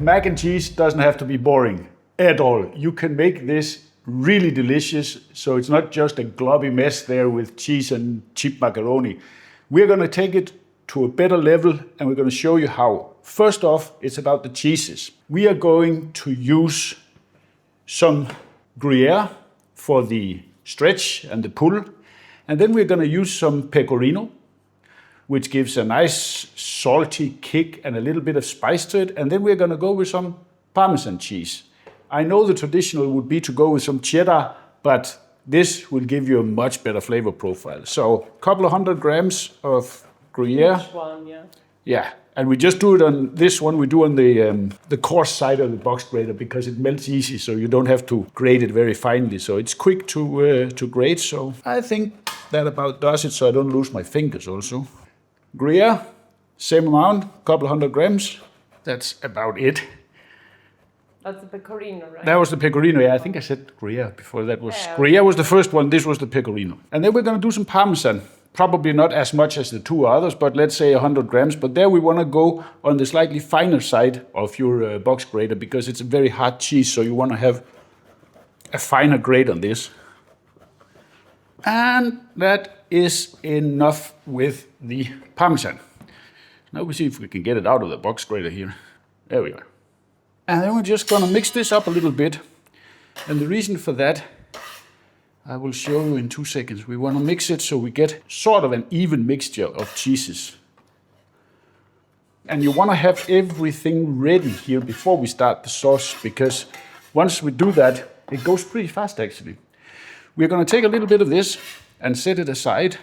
Mac and cheese doesn't have to be boring at all. You can make this really delicious, so it's not just a globby mess there with cheese and cheap macaroni. We're going to take it to a better level, and we're going to show you how. First off, it's about the cheeses. We are going to use some Gruyere for the stretch and the pull, and then we're going to use some Pecorino, which gives a nice salty kick and a little bit of spice to it, and then we're going to go with some Parmesan cheese. I know the traditional would be to go with some cheddar, but this will give you a much better flavor profile. So a couple of 100 grams of Gruyere. Each one, yeah. Yeah, and we just do it on this one. We do on the coarse side of the box grater because it melts easy, so you don't have to grate it very finely. So it's quick to grate. So I think that about does it, so I don't lose my fingers also. Gruyere, same amount, couple of 100 grams. That's about it. That's the Pecorino, right? That was the Pecorino. Yeah, I think I said Gruyere before. That was Gruyere was the first one. This was the Pecorino. And then we're going to do some Parmesan. Probably not as much as the two others, but let's say 100 grams. But there we want to go on the slightly finer side of your box grater because it's a very hard cheese, so you want to have a finer grate on this. And that is enough with the Parmesan. Now we see if we can get it out of the box grater here. There we are. And then we're just going to mix this up a little bit. And the reason for that, I will show you in 2 seconds. We want to mix it so we get sort of an even mixture of cheeses. And you want to have everything ready here before we start the sauce, because once we do that, it goes pretty fast actually. We're going to take a little bit of this and set it aside,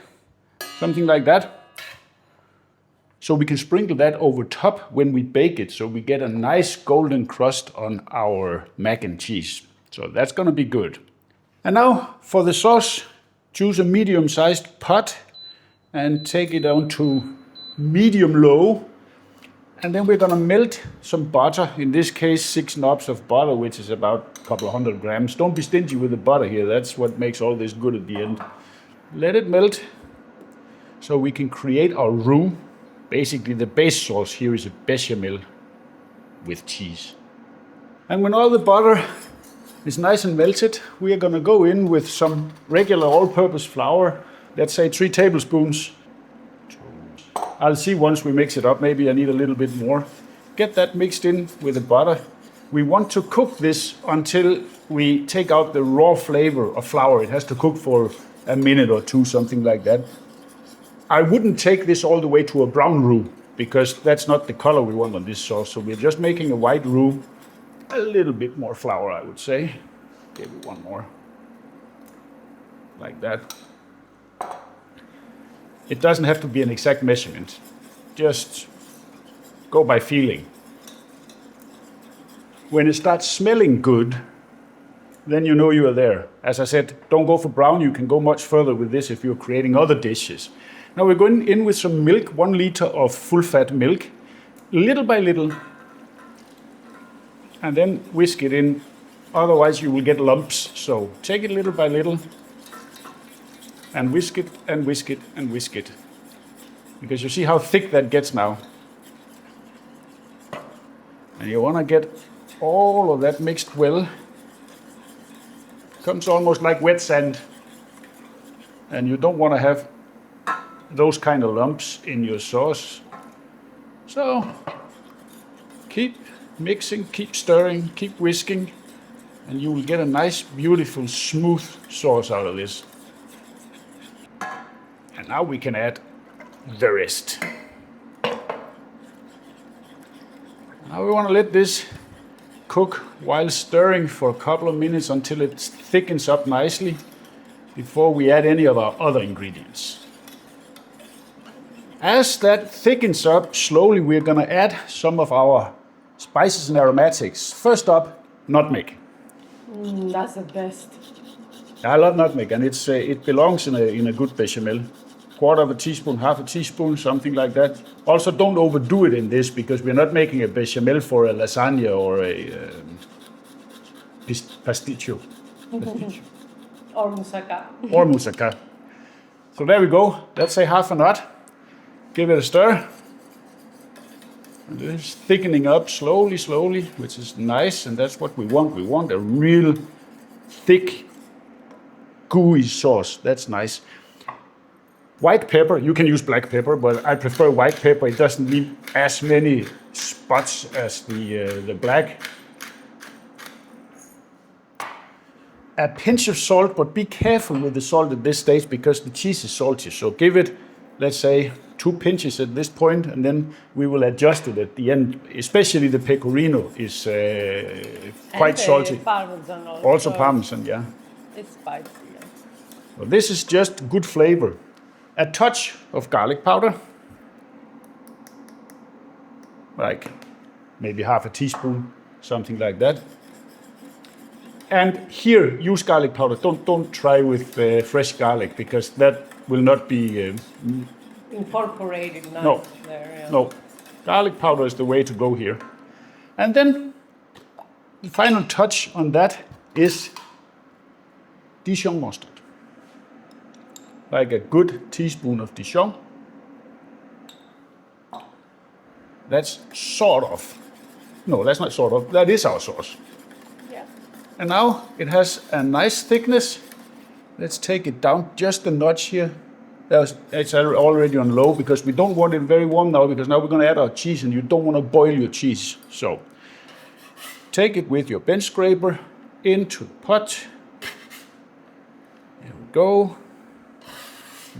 something like that. So we can sprinkle that over top when we bake it, so we get a nice golden crust on our mac and cheese. So that's going to be good. And now for the sauce, choose a medium-sized pot and take it down to medium-low. And then we're going to melt some butter, in this case 6 knobs of butter, which is about a couple of 100 grams. Don't be stingy with the butter here, that's what makes all this good at the end. Let it melt so we can create our roux. Basically the base sauce here is a bechamel with cheese. And when all the butter is nice and melted, we are going to go in with some regular all-purpose flour, let's say 3 tablespoons. I'll see once we mix it up, maybe I need a little bit more. Get that mixed in with the butter. We want to cook this until we take out the raw flavor of flour. It has to cook for a minute or 2, something like that. I wouldn't take this all the way to a brown roux because that's not the color we want on this sauce. So we're just making a white roux. A little bit more flour, I would say. Maybe one more. Like that. It doesn't have to be an exact measurement. Just go by feeling. When it starts smelling good, then you know you are there. As I said, don't go for brown. You can go much further with this if you're creating other dishes. Now we're going in with some milk, 1 liter of full-fat milk, little by little, and then whisk it in. Otherwise you will get lumps. So take it little by little and whisk it and whisk it and whisk it. Because you see how thick that gets now. And you want to get all of that mixed well. Comes almost like wet sand. And you don't want to have those kind of lumps in your sauce. So keep mixing, keep stirring, keep whisking, and you will get a nice, beautiful, smooth sauce out of this. And now we can add the rest. Now we want to let this cook while stirring for a couple of minutes until it thickens up nicely before we add any of our other ingredients. As that thickens up, slowly we're going to add some of our spices and aromatics. First up, nutmeg. That's the best. I love nutmeg, and it belongs in a good bechamel. 1/4 teaspoon, 1/2 teaspoon, something like that. Also, don't overdo it in this because we're not making a bechamel for a lasagna or a pasticcio. Or moussaka. Or moussaka. So there we go. Let's say 1/2 nut. Give it a stir. And it's thickening up slowly, slowly, which is nice, and that's what we want. We want a real thick, gooey sauce. That's nice. White pepper, you can use black pepper, but I prefer white pepper. It doesn't leave as many spots as the black. A pinch of salt, but be careful with the salt at this stage because the cheese is salty. So give it, let's say, 2 pinches at this point, and then we will adjust it at the end. Especially the pecorino is quite salty. Parmesan Also Parmesan, yeah. It's spicy. Yeah. So this is just good flavor. A touch of garlic powder, like maybe half a teaspoon, something like that. And here, use garlic powder. Don't try with fresh garlic because that will not be Incorporated nice no, there. Yeah. no. Garlic powder is the way to go here. And then the final touch on that is Dijon mustard. Like a good teaspoon of Dijon. That's sort of, no, that's not sort of, that is our sauce. Yeah. And now it has a nice thickness. Let's take it down just a notch here. It's already on low because we don't want it very warm now because now we're going to add our cheese and you don't want to boil your cheese. So take it with your bench scraper into the pot. There we go.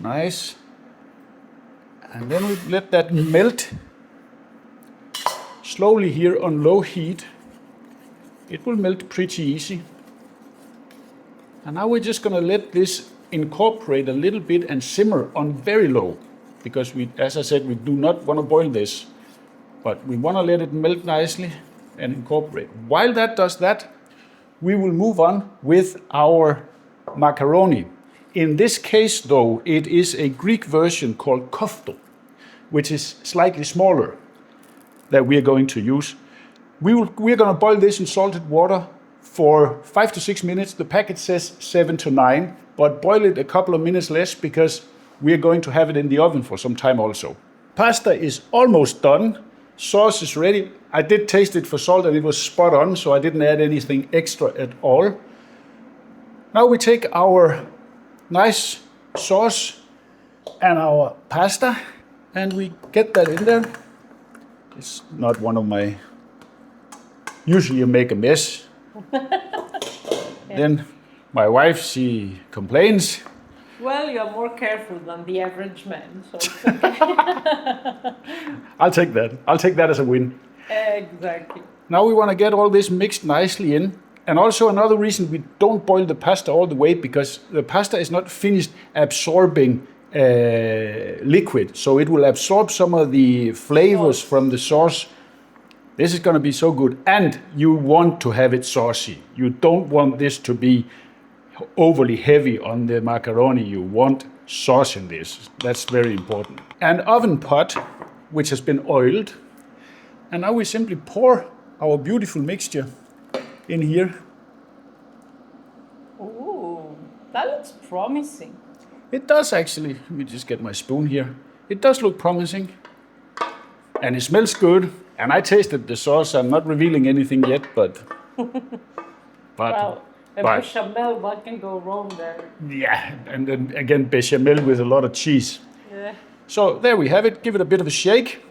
Nice. And then we let that melt slowly here on low heat. It will melt pretty easy. And now we're just going to let this incorporate a little bit and simmer on very low because we, as I said, we do not want to boil this, but we want to let it melt nicely and incorporate. While that does that, we will move on with our macaroni. In this case, though, it is a Greek version called Koftò, which is slightly smaller that we are going to use. We're going to boil this in salted water for 5 to 6 minutes. The packet says 7 to 9, but boil it a couple of minutes less because we are going to have it in the oven for some time also. Pasta is almost done. Sauce is ready. I did taste it for salt and it was spot on, so I didn't add anything extra at all. Now we take our nice sauce and our pasta and we get that in there. It's not one of my, usually you make a mess. Then my wife, she complains. Well, you're more careful than the average man, so it's okay. I'll take that. I'll take that as a win. Exactly. Now we want to get all this mixed nicely in. And also another reason we don't boil the pasta all the way because the pasta is not finished absorbing liquid. So it will absorb some of the flavors from the sauce. This is going to be so good. And you want to have it saucy. You don't want this to be overly heavy on the macaroni. You want sauce in this. That's very important. An oven pot, which has been oiled. And now we simply pour our beautiful mixture in here. Ooh, that looks promising. It does actually. Let me just get my spoon here. It does look promising. And it smells good. And I tasted the sauce. I'm not revealing anything yet, but Well, bechamel, what can go wrong there? yeah, and then again bechamel with a lot of cheese. Yeah. So there we have it. Give it a bit of a shake.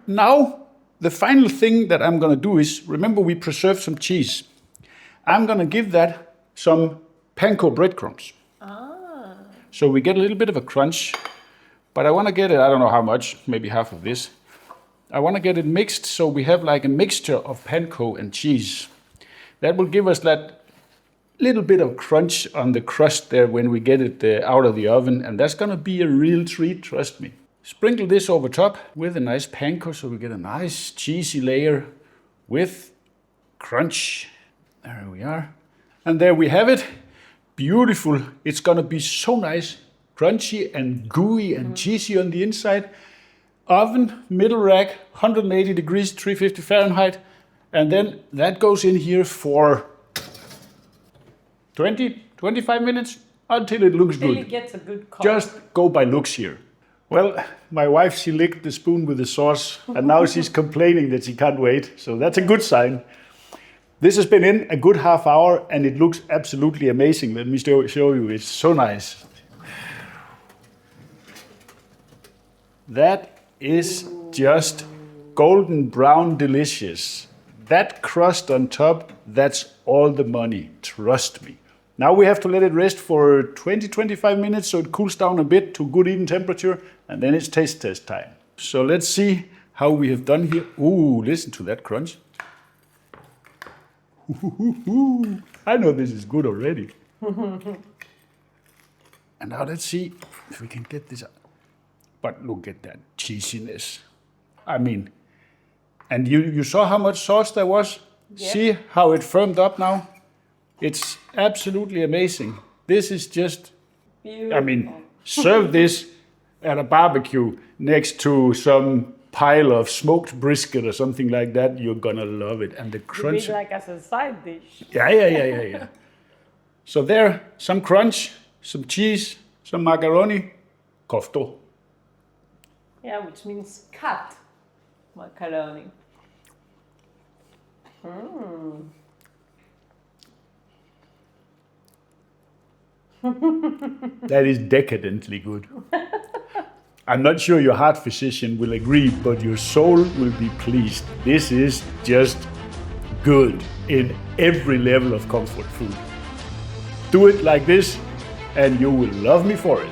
Now, the final thing that I'm going to do is, remember we preserved some cheese. I'm going to give that some panko breadcrumbs. Ah. So we get a little bit of a crunch, but I want to get it, I don't know how much, maybe half of this. I want to get it mixed so we have like a mixture of panko and cheese. That will give us that little bit of crunch on the crust there when we get it out of the oven, and that's going to be a real treat, trust me. Sprinkle this over top with a nice panko so we get a nice cheesy layer with crunch. There we are. And there we have it. Beautiful. It's going to be so nice, crunchy and gooey and cheesy on the inside. Oven, middle rack, 180 degrees, 350 Fahrenheit. And then that goes in here for 20, 25 minutes until it looks good. Until it gets a good color. Just go by looks here. Well, my wife, she licked the spoon with the sauce, and now she's complaining that she can't wait. So that's a good sign. This has been in a good half hour, and it looks absolutely amazing. Let me show you. It's so nice. That is just golden brown delicious. That crust on top, that's all the money. Trust me. Now we have to let it rest for 20-25 minutes so it cools down a bit to good even temperature, and then it's taste test time. So let's see how we have done here. Ooh, listen to that crunch. I know this is good already. And now let's see if we can get this out. But look at that cheesiness. I mean, and you saw how much sauce there was? Yeah. See how it firmed up now? It's absolutely amazing. This is just, Beautiful. I mean, serve this at a barbecue next to some pile of smoked brisket or something like that. You're gonna love it. And the crunch. Maybe like as a side dish. Yeah. So there, some crunch, some cheese, some macaroni, Koftò. Yeah, which means cut macaroni. That is decadently good. I'm not sure your heart physician will agree, but your soul will be pleased. This is just good in every level of comfort food. Do it like this, and you will love me for it.